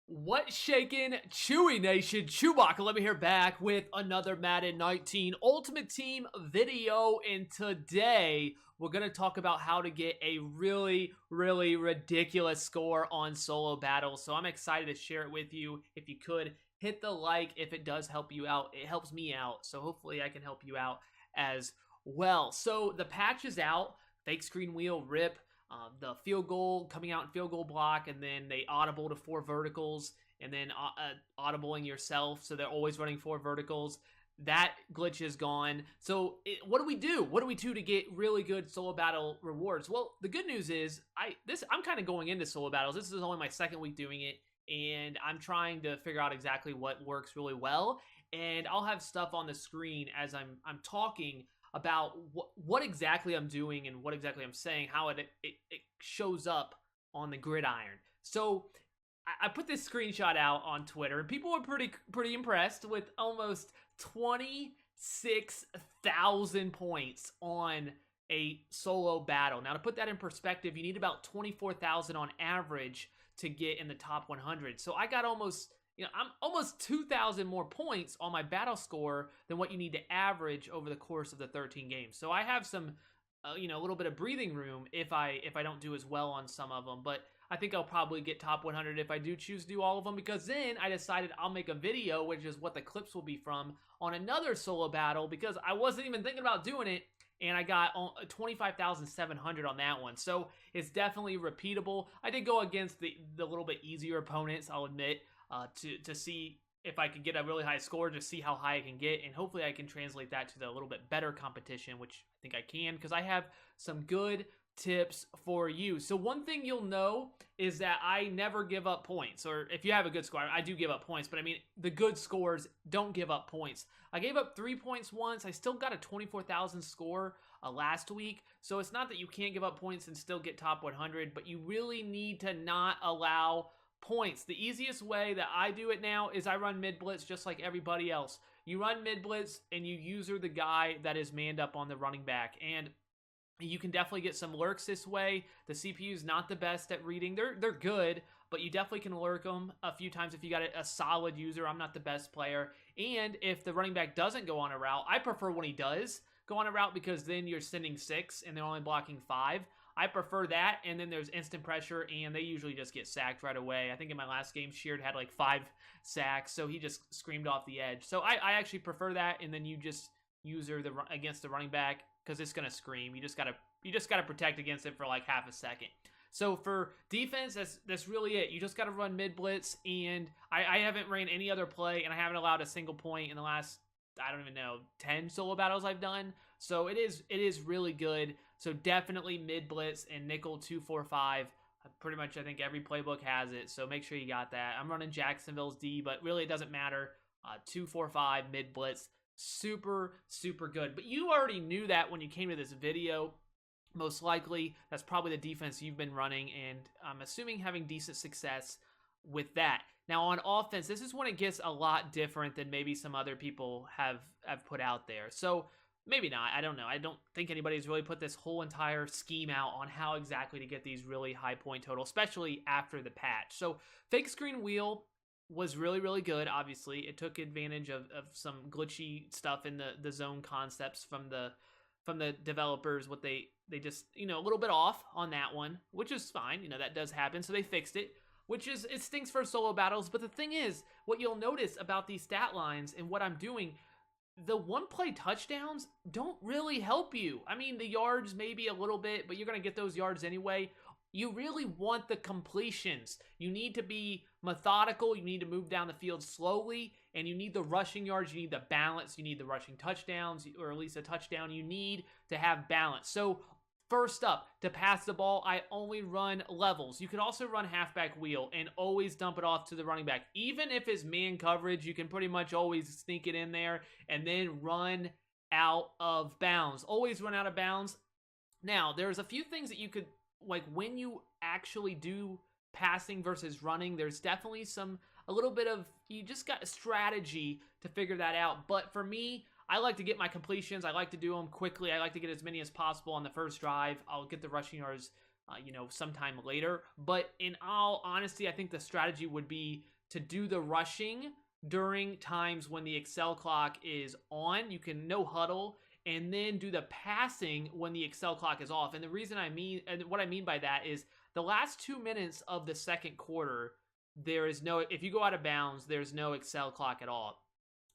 What shaking, Chewy Nation? ChewbaccaLemma here back with another Madden 19 Ultimate Team video, and today we're going to talk about how to get a really ridiculous score on solo battles. So I'm excited to share it with you. If you could, hit the like if it does help you out. It helps me out, so hopefully I can help you out as well. So the patch is out. Fake screen wheel, rip. The field goal coming out in field goal block, and then they audible to 4 verticals, and then audibling yourself, so they're always running 4 verticals. That glitch is gone. So what do we do? What do we do to get really good solo battle rewards? Well, the good news is I'm kind of going into solo battles. This is only my second week doing it, and I'm trying to figure out exactly what works really well. And I'll have stuff on the screen as I'm talking about what exactly I'm doing and what exactly I'm saying, how it shows up on the gridiron. So I put this screenshot out on Twitter, and people were pretty impressed with almost 26,000 points on a solo battle. Now, to put that in perspective, you need about 24,000 on average to get in the top 100. So I got almost, I'm almost 2,000 more points on my battle score than what you need to average over the course of the 13 games. So I have some, a little bit of breathing room if I don't do as well on some of them. But I think I'll probably get top 100 if I do choose to do all of them, because then I decided I'll make a video, which is what the clips will be from, on another solo battle, because I wasn't even thinking about doing it. And I got 25,700 on that one. So it's definitely repeatable. I did go against the little bit easier opponents, I'll admit, to see if I could get a really high score, to see how high I can get, and hopefully I can translate that to the little bit better competition, which I think I can, because I have some good tips for you. So one thing you'll know is that I never give up points, or if you have a good score, I do give up points, but I mean, the good scores don't give up points. I gave up 3 points once. I still got a 24,000 score last week, so it's not that you can't give up points and still get top 100, but you really need to not allow points. The easiest way that I do it now is I run mid blitz just like everybody else. You run mid blitz and you user the guy that is manned up on the running back, and you can definitely get some lurks this way. The CPU is not the best at reading. They're good, but you definitely can lurk them a few times if you got a solid user. I'm not the best player. And if the running back doesn't go on a route, I prefer when he does go on a route, because then you're sending 6 and they're only blocking 5. I prefer that, and then there's instant pressure, and they usually just get sacked right away. I think in my last game, Sheard had like 5 sacks, so he just screamed off the edge. So I actually prefer that, and then you just user against the running back, because it's gonna scream. You just gotta protect against it for like half a second. So for defense, that's really it. You just gotta run mid blitz, and I haven't ran any other play, and I haven't allowed a single point in the last, I don't even know, 10 solo battles I've done. So it is really good. So definitely mid blitz and nickel 2-4-5. Pretty much I think every playbook has it. So make sure you got that. I'm running Jacksonville's D, but really it doesn't matter. 2-4-5 mid blitz. Super good. But you already knew that when you came to this video. Most likely that's probably the defense you've been running, and I'm assuming having decent success with that. Now on offense, this is when it gets a lot different than maybe some other people have put out there. So maybe not. I don't know. I don't think anybody's really put this whole entire scheme out on how exactly to get these really high point totals, especially after the patch. So fake screen wheel was really good. Obviously, it took advantage of some glitchy stuff in the zone concepts from the developers. What they just, a little bit off on that one, which is fine. That does happen. So they fixed it, which is, it stinks for solo battles. But the thing is, what you'll notice about these stat lines and what I'm doing, the one-play touchdowns don't really help you. I mean, the yards maybe a little bit, but you're going to get those yards anyway. You really want the completions. You need to be methodical. You need to move down the field slowly, and you need the rushing yards. You need the balance. You need the rushing touchdowns, or at least a touchdown. You need to have balance. So first up, to pass the ball, I only run levels. You could also run halfback wheel and always dump it off to the running back. Even if it's man coverage, you can pretty much always sneak it in there and then run out of bounds. Always run out of bounds. Now, there's a few things that you could, like when you actually do passing versus running, there's definitely a little bit of, you just got a strategy to figure that out. But for me, I like to get my completions. I like to do them quickly. I like to get as many as possible on the first drive. I'll get the rushing yards, sometime later. But in all honesty, I think the strategy would be to do the rushing during times when the Excel clock is on. You can no huddle, and then do the passing when the Excel clock is off. And the reason and what I mean by that is the last 2 minutes of the second quarter, there is no, if you go out of bounds, there's no Excel clock at all.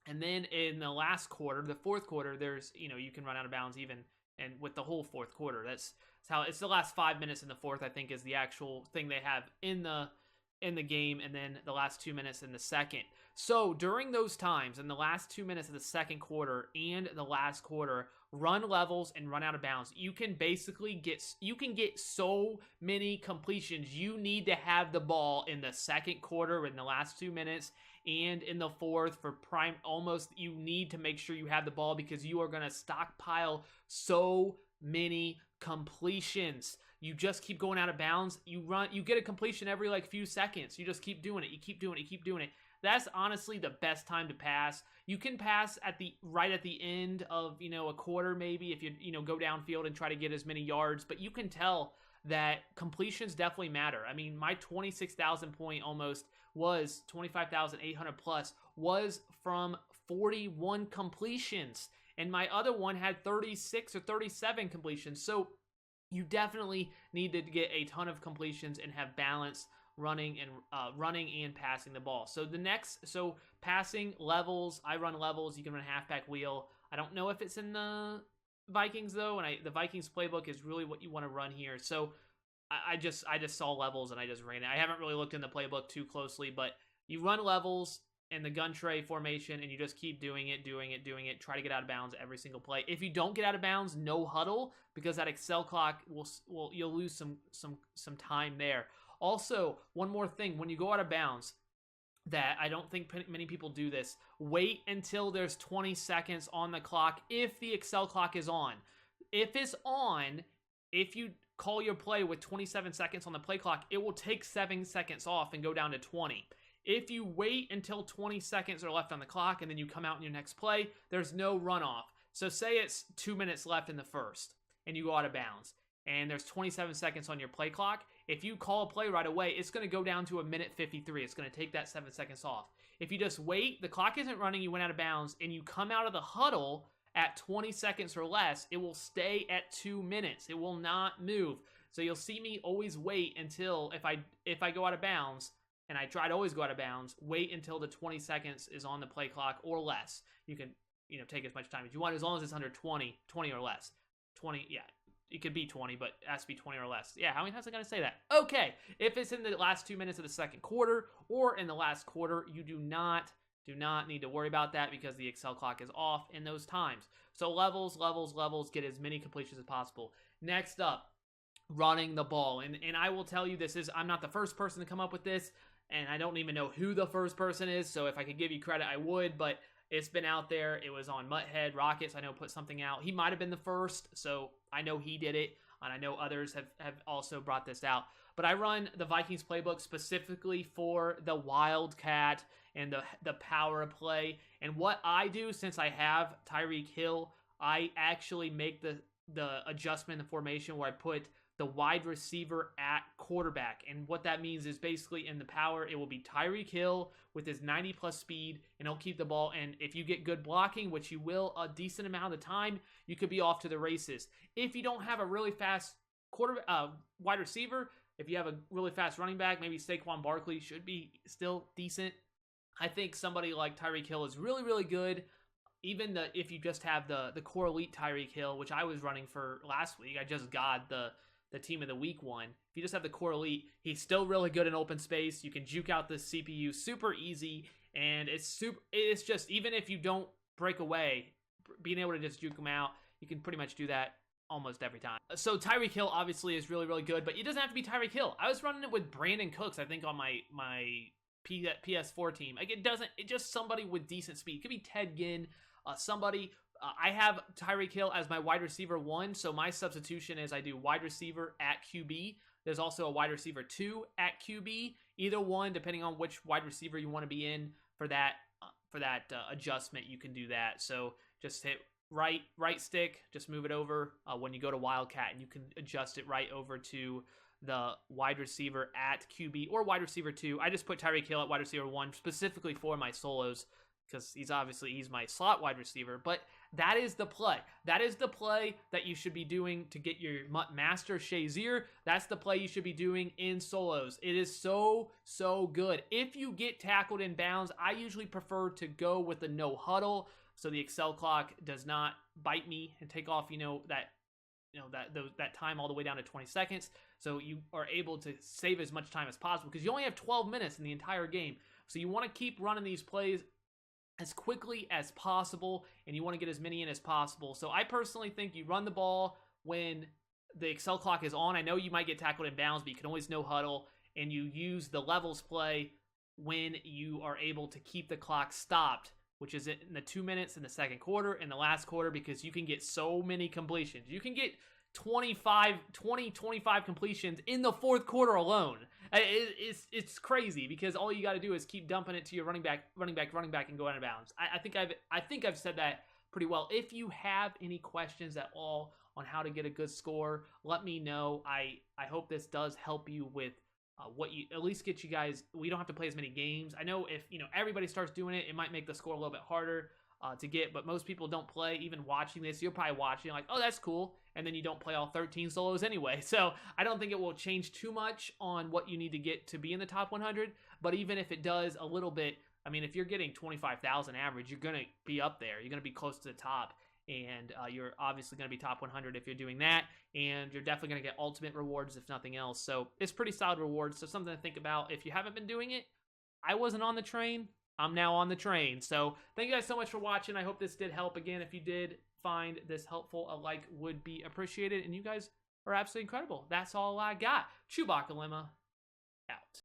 And then in the last quarter, the fourth quarter, there's, you can run out of bounds even, and with the whole fourth quarter. That's how it's the last 5 minutes in the fourth, I think, is the actual thing they have in the game, and then the last 2 minutes in the second. So during those times, in the last 2 minutes of the second quarter and the last quarter, run levels and run out of bounds. You can basically get so many completions. You need to have the ball in the second quarter, in the last 2 minutes, and in the fourth for prime. Almost, you need to make sure you have the ball, because you are going to stockpile so many completions. You just keep going out of bounds. You get a completion every like few seconds. You just keep doing it. You keep doing it. You keep doing it. That's honestly the best time to pass. You can pass right at the end of, a quarter, maybe, if you go downfield and try to get as many yards, but you can tell that completions definitely matter. I mean, my 26,000 point almost was 25,800 plus was from 41 completions, and my other one had 36 or 37 completions. So you definitely need to get a ton of completions and have balance running and passing the ball. So passing levels, I run levels. You can run halfback wheel. I don't know if it's in the Vikings though, and the Vikings playbook is really what you want to run here. So I just saw levels and I just ran it. I haven't really looked in the playbook too closely, but you run levels in the gun tray formation, and you just keep doing it. Try to get out of bounds every single play. If you don't get out of bounds, no huddle, because that Excel clock you'll lose some time there. Also, one more thing, when you go out of bounds, that I don't think many people do this, wait until there's 20 seconds on the clock if the Excel clock is on. If it's on, if you call your play with 27 seconds on the play clock, it will take 7 seconds off and go down to 20. If you wait until 20 seconds are left on the clock and then you come out in your next play, there's no runoff. So say it's 2 minutes left in the first and you go out of bounds and there's 27 seconds on your play clock. If you call a play right away, it's going to go down to 1:53. It's going to take that 7 seconds off. If you just wait, the clock isn't running, you went out of bounds, and you come out of the huddle at 20 seconds or less, it will stay at 2 minutes. It will not move. So you'll see me always wait until, if I go out of bounds, and I try to always go out of bounds, wait until the 20 seconds is on the play clock or less. You can, take as much time as you want, as long as it's under 20 or less. 20, yeah. It could be 20, but it has to be 20 or less. Yeah, how many times am I going to say that? Okay, if it's in the last 2 minutes of the second quarter or in the last quarter, you do not need to worry about that, because the Excel clock is off in those times. So levels, get as many completions as possible. Next up, running the ball. And I will tell you, I'm not the first person to come up with this, and I don't even know who the first person is, so if I could give you credit, I would, but it's been out there. It was on Mutthead Rockets, I know, put something out. He might have been the first, so I know he did it, and I know others have also brought this out. But I run the Vikings playbook specifically for the Wildcat and the power play. And what I do, since I have Tyreek Hill, I actually make the adjustment in the formation where I put the wide receiver at quarterback. And what that means is basically in the power, it will be Tyreek Hill with his 90 plus speed, and he'll keep the ball. And if you get good blocking, which you will a decent amount of the time, you could be off to the races. If you don't have a really fast wide receiver, if you have a really fast running back, maybe Saquon Barkley should be still decent. I think somebody like Tyreek Hill is really, really good. Even if you just have the core elite Tyreek Hill, which I was running for last week, I just got the team of the week one. If you just have the core elite, he's still really good in open space. You can juke out the CPU super easy, and it's just, even if you don't break away, being able to just juke him out, you can pretty much do that almost every time. So Tyreek Hill obviously is really, really good, but it doesn't have to be Tyreek Hill. I was running it with Brandon Cooks, I think, on my PS4 team. Like, it's just somebody with decent speed. It could be Ted Ginn, somebody. I have Tyreek Hill as my wide receiver 1, so my substitution is I do wide receiver at QB. There's also a wide receiver 2 at QB. Either one, depending on which wide receiver you want to be in for that adjustment, you can do that. So just hit right stick, just move it over when you go to Wildcat, and you can adjust it right over to the wide receiver at QB or wide receiver 2. I just put Tyreek Hill at wide receiver 1 specifically for my solos because he's my slot wide receiver. But that is the play. That is the play that you should be doing to get your master Shazier. That's the play you should be doing in solos. It is so good. If you get tackled in bounds, I usually prefer to go with the no huddle so the Excel clock does not bite me and take off, that time all the way down to 20 seconds. So you are able to save as much time as possible because you only have 12 minutes in the entire game. So you want to keep running these plays as quickly as possible, and you want to get as many in as possible. So I personally think you run the ball when the Excel clock is on. I know you might get tackled in bounds, but you can always no huddle, and you use the levels play when you are able to keep the clock stopped, which is in the 2 minutes in the second quarter and the last quarter, because you can get so many completions. You can get 25 completions in the fourth quarter alone. It's crazy because all you got to do is keep dumping it to your running back, and go out of bounds. I think I've said that pretty well. If you have any questions at all on how to get a good score, let me know. I hope this does help you with what you at least get you guys. We don't have to play as many games. I know if everybody starts doing it, it might make the score a little bit harder to get, but most people don't play. Even watching this, you're probably watching like, oh, that's cool, and then you don't play all 13 solos anyway. So I don't think it will change too much on what you need to get to be in the top 100. But even if it does a little bit, I mean, if you're getting 25,000 average, you're gonna be up there. You're gonna be close to the top, and you're obviously gonna be top 100 if you're doing that. And you're definitely gonna get ultimate rewards if nothing else. So it's pretty solid rewards. So something to think about if you haven't been doing it. I wasn't on the train. I'm now on the train. So thank you guys so much for watching. I hope this did help. Again, if you did find this helpful, a like would be appreciated. And you guys are absolutely incredible. That's all I got. ChewbaccaLemma out.